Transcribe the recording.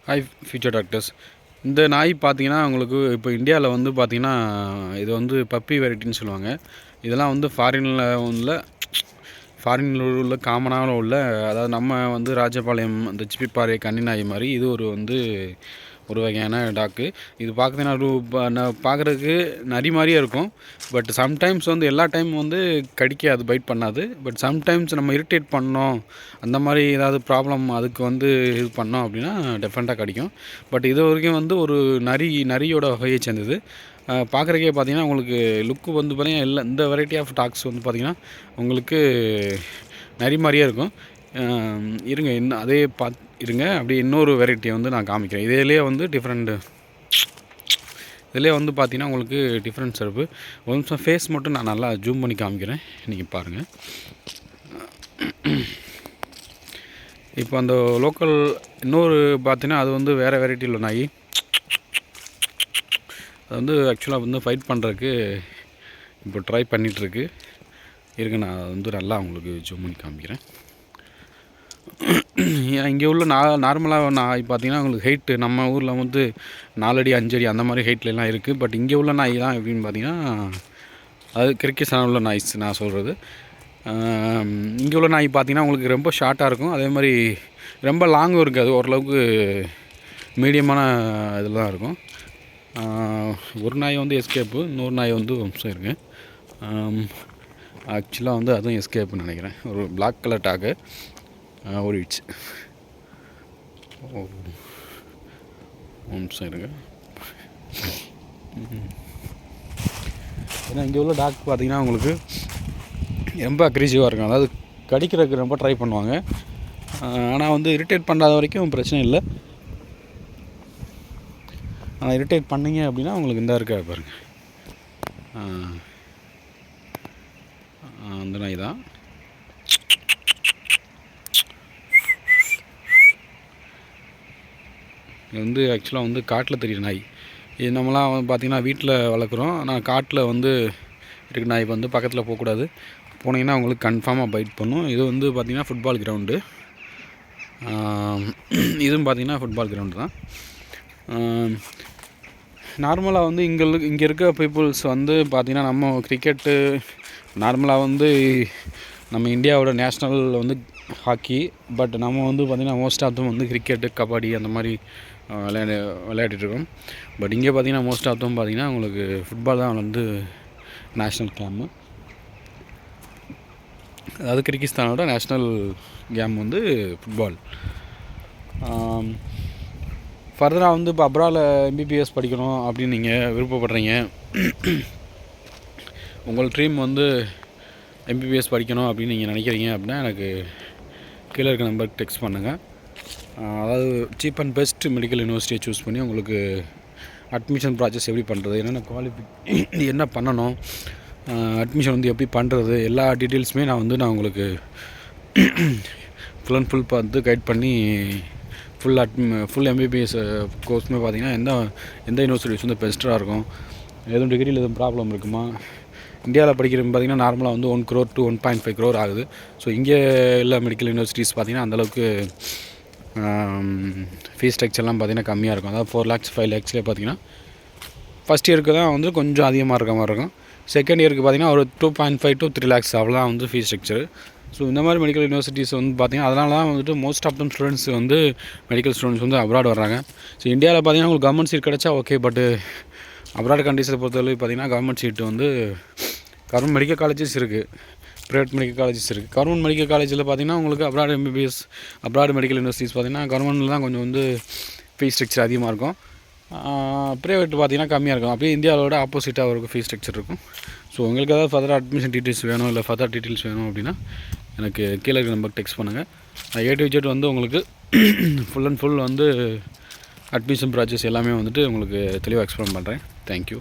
Hi future doctors. இந்த நாய் பார்த்தீங்கன்னா உங்களுக்கு இப்போ இந்தியாவில் வந்து பார்த்திங்கன்னா இது வந்து பப்பி வெரைட்டின்னு சொல்லுவாங்க. இதெல்லாம் வந்து ஃபாரினில் உள்ள காமனான உள்ள, அதாவது நம்ம வந்து ராஜபாளையம் அந்த சிப்பிப்பாறை கன்னி நாய் மாதிரி இது ஒரு வகையான டாக்கு. இது பார்த்தீங்கன்னா பார்க்குறதுக்கு நரி மாதிரியே இருக்கும். பட் சம்டைம்ஸ் வந்து எல்லா டைம் வந்து கடிக்காது, பைட் பண்ணாது. பட் சம்டைம்ஸ் நம்ம இரிட்டேட் பண்ணோம், அந்த மாதிரி ஏதாவது ப்ராப்ளம் அதுக்கு வந்து இது பண்ணோம் அப்படின்னா டெஃபரெண்ட்டாக கடிக்கும். பட் இது வரைக்கும் வந்து ஒரு நரியோட வகையை சேர்ந்தது. பார்க்குறக்கே பார்த்திங்கன்னா உங்களுக்கு லுக்கு வந்து பார்த்திங்கன்னா இந்த வெரைட்டி ஆஃப் டாக்ஸ் வந்து பார்த்திங்கன்னா உங்களுக்கு நரி மாதிரியே இருக்கும். இருங்க இன்னும் அதே இருங்க, அப்படியே இன்னொரு வெரைட்டியை வந்து நான் காமிக்கிறேன். இதிலே வந்து இதிலே வந்து பார்த்திங்கன்னா உங்களுக்கு டிஃப்ரென்ஸ் இருக்குது. ஒரு நிமிஷம் ஃபேஸ் மட்டும் நான் நல்லா ஜூம் பண்ணி காமிக்கிறேன், நீங்கள் பாருங்கள். இப்போ அந்த லோக்கல் இன்னொரு பார்த்தீங்கன்னா அது வந்து வேறு வெரைட்டியில் நாய். அது வந்து ஆக்சுவலாக வந்து ஃபைட் பண்ணுறதுக்கு இப்போ ட்ரை பண்ணிகிட்ருக்கு. இருங்க நான் வந்து நல்லா உங்களுக்கு ஜூம் பண்ணி காமிக்கிறேன். இங்கே உள்ள நார்மலாக நாய் பார்த்திங்கன்னா உங்களுக்கு ஹைட்டு நம்ம ஊரில் வந்து 4 அடி 5 அடி அந்த மாதிரி ஹைட்லலாம் இருக்குது. பட் இங்கே உள்ள நாய் தான் எப்படின்னு பார்த்திங்கன்னா அது கிரிக்கெட்ஸான உள்ள நாய்ஸ் நான் சொல்கிறது. இங்கே உள்ள நாய் பார்த்திங்கன்னா உங்களுக்கு ரொம்ப ஷார்ட்டாக இருக்கும், அதே மாதிரி ரொம்ப லாங்கும் இருக்காது, ஓரளவுக்கு மீடியமான இதில் தான் இருக்கும். ஒரு நாய் வந்து எஸ்கேப்பு, இன்னொரு நாய் வந்து வம்சம் இருக்குது. ஆக்சுவலாக வந்து அதுவும் எஸ்கேப்புன்னு நினைக்கிறேன். ஒரு பிளாக் கலர் டாக்கு ஓடிடுச்சு. வம்சம் இருக்குது. ஏன்னா இங்கே உள்ள டாக் பார்த்திங்கன்னா உங்களுக்கு ரொம்ப அக்ரெசிவாக இருக்கும், அதாவது கடிக்கிறதுக்கு ரொம்ப ட்ரை பண்ணுவாங்க. ஆனால் வந்து இரிட்டேட் பண்ணாத வரைக்கும் பிரச்சனை இல்லை. ஆனால் இரிட்டேட் பண்ணிங்க அப்படின்னா உங்களுக்கு இந்த இருக்கா பாருங்கள், அந்த நாய் தான். இது வந்து ஆக்சுவலாக வந்து காட்டில் தெரியுற நாய். இது நம்மளாம் வந்து பார்த்திங்கன்னா வீட்டில் வளர்க்குறோம், ஆனால் காட்டில் வந்து இருக்க நாய் வந்து பக்கத்தில் போகக்கூடாது. போனீங்கன்னா அவங்களுக்கு கன்ஃபார்மாக பைட் பண்ணும். இது வந்து பார்த்திங்கன்னா ஃபுட்பால் கிரவுண்டு. இதுவும் பார்த்திங்கன்னா ஃபுட்பால் கிரவுண்டு தான். நார்மலாக வந்து இங்கே இருக்க பீப்புள்ஸ் வந்து பார்த்திங்கன்னா நம்ம கிரிக்கெட்டு நார்மலாக வந்து நம்ம இந்தியாவோட நேஷ்னல் வந்து ஹாக்கி. பட் நம்ம வந்து பார்த்திங்கன்னா மோஸ்ட் ஆஃப் தம் வந்து கிரிக்கெட்டு, கபடி அந்த மாதிரி விளையாடிட்டுருக்கோம். பட் இங்கே பார்த்திங்கன்னா மோஸ்ட் ஆஃப் தம் பார்த்திங்கன்னா உங்களுக்கு ஃபுட்பால் தான் வந்து நேஷ்னல் கேமு. அதாவது கிர்கிஸ்தானோட நேஷ்னல் கேம் வந்து ஃபுட்பால். ஃபர்தராக வந்து இப்போ அப்ராடில் எம்பிபிஎஸ் படிக்கணும் அப்படின்னு நீங்கள் விருப்பப்படுறீங்க, உங்கள் ட்ரீம் வந்து எம்பிபிஎஸ் படிக்கணும் அப்படின்னு நீங்கள் நினைக்கிறீங்க அப்படின்னா எனக்கு கீழே இருக்க நம்பருக்கு டெக்ஸ்ட் பண்ணுங்கள். அதாவது சீப் அண்ட் பெஸ்ட் மெடிக்கல் யூனிவர்சிட்டியை சூஸ் பண்ணி உங்களுக்கு அட்மிஷன் ப்ராசஸ் எப்படி பண்ணுறது, என்னென்ன என்ன பண்ணணும், அட்மிஷன் வந்து எப்படி பண்ணுறது, எல்லா டீட்டெயில்ஸுமே நான் உங்களுக்கு ஃபுல் அண்ட் ஃபுல் பார்த்து கைட் பண்ணி ஃபுல் எம்பிபிஎஸ் கோர்ஸுமே பார்த்திங்கன்னா எந்த யூனிவர்சிட்டிஸ் வந்து பெஸ்ட்டாக இருக்கும், எதுவும் டிகிரியில் எதுவும் ப்ராப்ளம் இருக்குமா. இந்தியாவில் படிக்கிறது பார்த்திங்கன்னா நார்மலாக வந்து 1 crore to 1.5 crore ஆகுது. ஸோ இங்கே உள்ள மெடிக்கல் யூனிவர்சிட்டிஸ் பார்த்திங்கன்னா அந்தளவுக்கு ஃபீஸ் ஸ்ட்ரக்சர்லாம் பார்த்திங்கன்னா கம்மியாக இருக்கும். அதாவது 4 lakhs 5 lakhsலேயே பார்த்திங்கன்னா ஃபஸ்ட் இயருக்கு தான் வந்து கொஞ்சம் அதிகமாக இருக்க மாதிரி இருக்கும். செகண்ட் இயருக்கு பார்த்திங்கன்னா ஒரு 2.5 to 3 lakhs அவ்வளோதான் வந்து ஃபீஸ் ஸ்ட்ரக்சரு. ஸோ இந்த மாதிரி மெடிக்கல் யூனிவர்சிட்டிஸ் வந்து பார்த்திங்கன்னா அதனால தான் வந்துட்டு மோஸ்ட் ஆஃப் தம் ஸ்டூடெண்ட்ஸ் வந்து மெடிக்கல் ஸ்டூடெண்ட்ஸ் வந்து அப்ராட் வர்றாங்க. ஸோ இந்தியாவில் பார்த்திங்கன்னா உங்களுக்கு கவர்மெண்ட் சீட் கிடச்சா ஓகே. பட்டு அப்ராட் கண்ட்ரீஸை பொறுத்தவரை பார்த்திங்கன்னா கவர்மெண்ட் சீட்டு வந்து கவர்மெண்ட் மெடிக்கல் காலேஜஸ் இருக்குது, ப்ரைவேட் மெடிக்கல் காலேஜஸ் இருக்குது. கவர்மெண்ட் மெடிக்கல் காலேஜில் பார்த்திங்கன்னா உங்களுக்கு abroad MBBS abroad medical universities பார்த்திங்கன்னா கவர்மெண்ட்டில் தான் கொஞ்சம் வந்து ஃபீஸ் ஸ்ட்ரக்சர் அதிகமாக இருக்கும், ப்ரைவேட் பார்த்திங்கன்னா கம்மியாக இருக்கும். அப்படியே இந்தியாவோட ஆப்போசிட்டாக ஒரு ஃபீஸ் ஸ்ட்ரக்சர் இருக்கும். ஸோ உங்களுக்கு ஏதாவது ஃபர்தர் அட்மிஷன் டீட்டெயில்ஸ் வேணும், இல்லை ஃபர்தர் டீட்டெயில்ஸ் வேணும் அப்படின்னா எனக்கு கீழே இருக்க நம்பருக்கு டெக்ஸ்ட் பண்ணுங்கள். நான் A to Z வந்து உங்களுக்கு ஃபுல் அண்ட் ஃபுல் வந்து அட்மிஷன் ப்ராசஸ் எல்லாமே வந்துட்டு உங்களுக்கு தெளிவாக எக்ஸ்பிளைன் பண்ணுறேன். தேங்க்யூ.